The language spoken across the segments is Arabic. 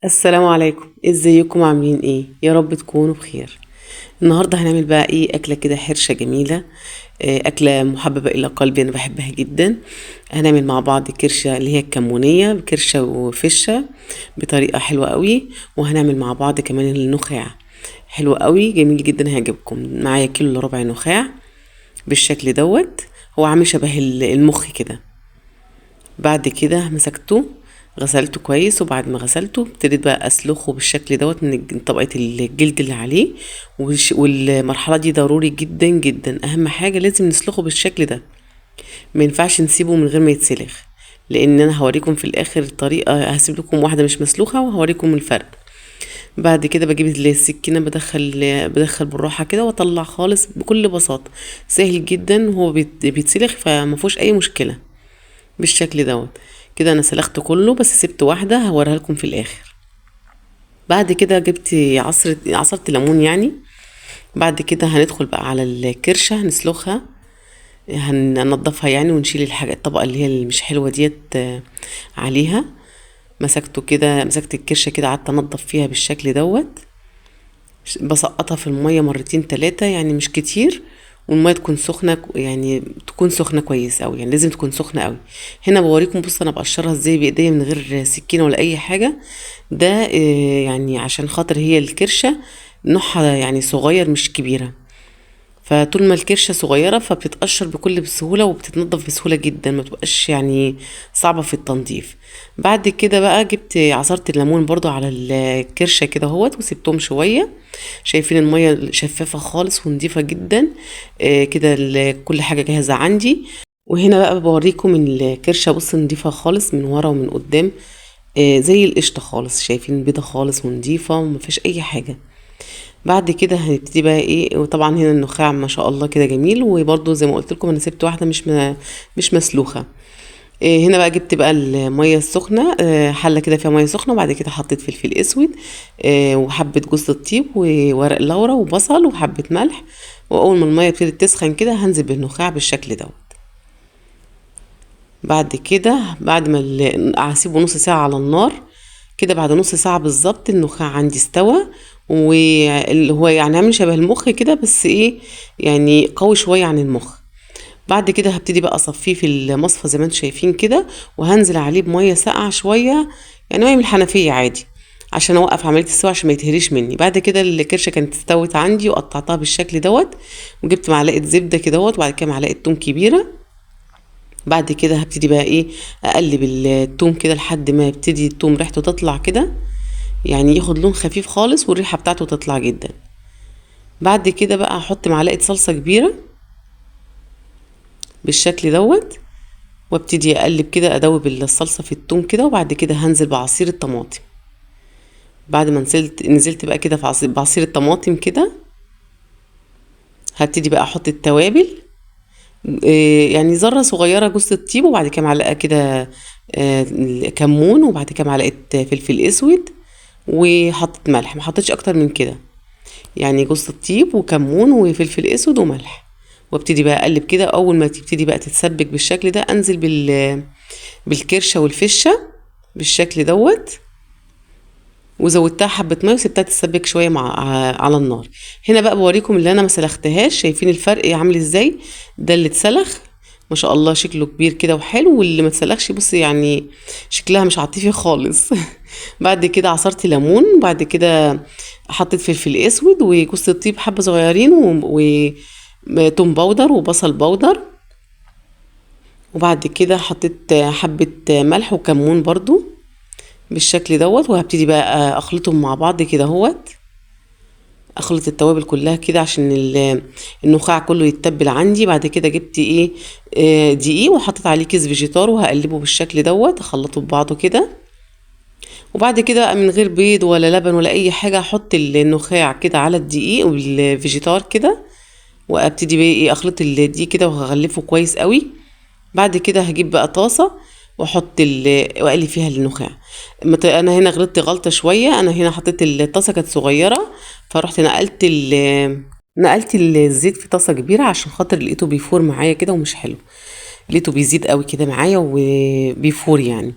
السلام عليكم، ازيكم عاملين ايه؟ يا رب تكونوا بخير. النهارده هنعمل بقى ايه؟ اكله كده حرشه جميله. اكله محببه الى قلبي، انا بحبها جدا. هنعمل مع بعض كرشه اللي هي الكمونيه، كرشه وفشه بطريقه حلوه قوي. وهنعمل مع بعض كمان النخاع، حلو قوي جميل جدا، هيعجبكم. معايا كيلو الا ربع نخاع بالشكل دوت. هو عامل شبه المخ كده. بعد كده مسكته، غسلته كويس، وبعد ما غسلته ابتديت بقى اسلخه بالشكل دوت من طبقة الجلد اللي عليه. والمرحلة دي ضروري جدا جدا، اهم حاجة لازم نسلخه بالشكل ده. ما ينفعش نسيبه من غير ما يتسلخ، لان انا هوريكم في الاخر طريقة. هسيب لكم واحدة مش مسلوخة وهوريكم الفرق. بعد كده بجيب السكينة، بدخل بالراحة كده واطلع خالص بكل بساطة. سهل جدا، وهو بيتسلخ فما فيهوش اي مشكلة. بالشكل دوت. كده انا سلخت كله، بس سبت واحدة هوريها لكم في الاخر. بعد كده جبت عصرت ليمون يعني. بعد كده هندخل بقى على الكرشة هنسلخها. هننضفها يعني، ونشيل الحاجة الطبقة اللي هي اللي مش حلوة ديت عليها. مسكت الكرشة كده، قعدت انضف فيها بالشكل دوت. بسقطها في المية مرتين تلاتة يعني، مش كتير. والمية تكون سخنة، يعني تكون سخنة كويس أوي، يعني لازم تكون سخنة أوي. هنا بوريكم، بص أنا بقشرها ازاي بإيديا من غير سكينة ولا أي حاجة. ده يعني عشان خاطر هي الكرشة نوعها يعني صغير مش كبيرة. فطول ما الكرشة صغيرة فبتتقشر بكل سهولة، وبتتنضف بسهولة جدا، ما بتبقاش يعني صعبة في التنظيف. بعد كده بقى جبت عصرت الليمون برضو على الكرشة كده اهوت، وسبتهم شوية. شايفين المية شفافة خالص ونضيفة جدا. كده كل حاجة جاهزة عندي. وهنا بقى بوريكم الكرشة، بص نضيفة خالص من ورا ومن قدام. زي القشطة خالص، شايفين بيضة خالص ونضيفة ومفيش أي حاجة. بعد كده هنبتدي بقى ايه، وطبعا هنا النخاع ما شاء الله كده جميل. وبرده زي ما قلت لكم انا سبت واحده مش مسلوخه. إيه، هنا بقى جبت بقى الميه السخنه، حله كده فيها ميه سخنه، وبعد كده حطيت فلفل اسود، وحبه جوز الطيب وورق لورا وبصل وحبه ملح. واول ما الميه ابتدت تسخن كده هنزل بالنخاع بالشكل دوت. بعد كده بعد ما هسيبه نص ساعه على النار. كده بعد نص ساعة بالظبط النخاع عندي استوى. واللي هو يعني عامل شبه المخ كده، بس ايه، يعني قوي شوية عن المخ. بعد كده هبتدي بقى اصفيه في المصفى زي ما انتم شايفين كده. وهنزل عليه بمية ساقعة شوية، يعني مية من الحنفية عادي، عشان اوقف عملية السوا، عشان ما يتهريش مني. بعد كده الكرشة كانت استوت عندي، وقطعتها بالشكل دوت. وجبت معلقة زبدة كده دوت، وبعد كده معلقة توم كبيرة. بعد كده هبتدي بقى ايه، اقلب التوم كده لحد ما يبتدي التوم ريحته تطلع كده، يعني ياخد لون خفيف خالص والريحة بتاعته تطلع جدا. بعد كده بقى احط معلقة صلصة كبيرة بالشكل دوت. وابتدي اقلب كده، ادوب الصلصة في التوم كده. وبعد كده هنزل بعصير الطماطم. بعد ما نزلت بقى كده في بعصير الطماطم كده. هبتدي بقى احط التوابل. يعني ذرة صغيرة جوز الطيب، وبعد كده معلقة كده كمون، وبعد كده معلقة فلفل اسود. وحطيت ملح، ما حطيتش اكتر من كده. يعني جوز الطيب وكمون وفلفل اسود وملح. وابتدي بقى اقلب كده. اول ما تبتدي بقى تتسبك بالشكل ده، انزل بالكرشه والفشه بالشكل دوت. وزودتها حبه ميه وسبتها تتسبك شويه على النار. هنا بقى بوريكم اللي انا ما سلختهاش، شايفين الفرق عامل ازاي. ده اللي اتسلخ ما شاء الله شكله كبير كده وحلو، واللي ما اتسلخش بص يعني شكلها مش عاطفي خالص. بعد كده عصرت ليمون. وبعد كده حطيت فلفل اسود وجوز الطيب حبه صغيرين وتوم باودر وبصل باودر. وبعد كده حطيت حبه ملح وكمون برضو بالشكل دوت. وهبتدي بقى اخلطهم مع بعض كده اهوت. اخلط التوابل كلها كده عشان النخاع كله يتبل عندي. بعد كده جبت ايه، دقيق، وحطيت عليه كيس فيجيتار، وهقلبه بالشكل دوت، اخلطه ببعضه كده. وبعد كده من غير بيض ولا لبن ولا اي حاجه، احط النخاع كده على الدقيق والفيجيتار كده. وابتدي بقى ايه، اخلط الدقيق كده وهغلفه كويس قوي. بعد كده هجيب بقى طاسه واقلي فيها النخاع. انا هنا غلطت غلطه شويه، انا هنا حطيت الطاسه كانت صغيره. فرحت نقلت الزيت في طاسه كبيره، عشان خاطر لقيته بيفور معايا كده ومش حلو. لقيته بيزيد قوي كده معايا وبيفور يعني.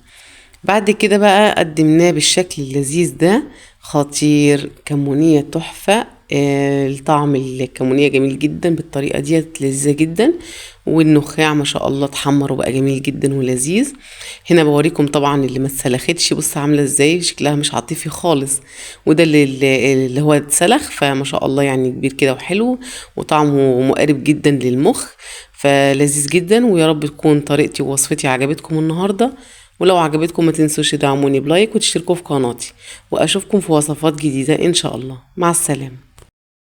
بعد كده بقى قدمناه بالشكل اللذيذ ده، خطير، كمونية تحفة. الطعم الكمونية جميل جدا بالطريقة ديت، لذيذة جدا. والنخاع ما شاء الله اتحمر وبقى جميل جدا ولذيذ. هنا بوريكم طبعا اللي ما اتسلختش، بص عاملة ازاي، شكلها مش عاطفي خالص. وده اللي هو اتسلخ، فما شاء الله يعني كبير كده وحلو، وطعمه مقارب جدا للمخ، فلذيذ جدا. ويا رب تكون طريقتي ووصفتي عجبتكم النهارده. ولو عجبتكم ما تنسوش تدعموني بلايك وتشتركوا في قناتي، واشوفكم في وصفات جديدة ان شاء الله. مع السلامة.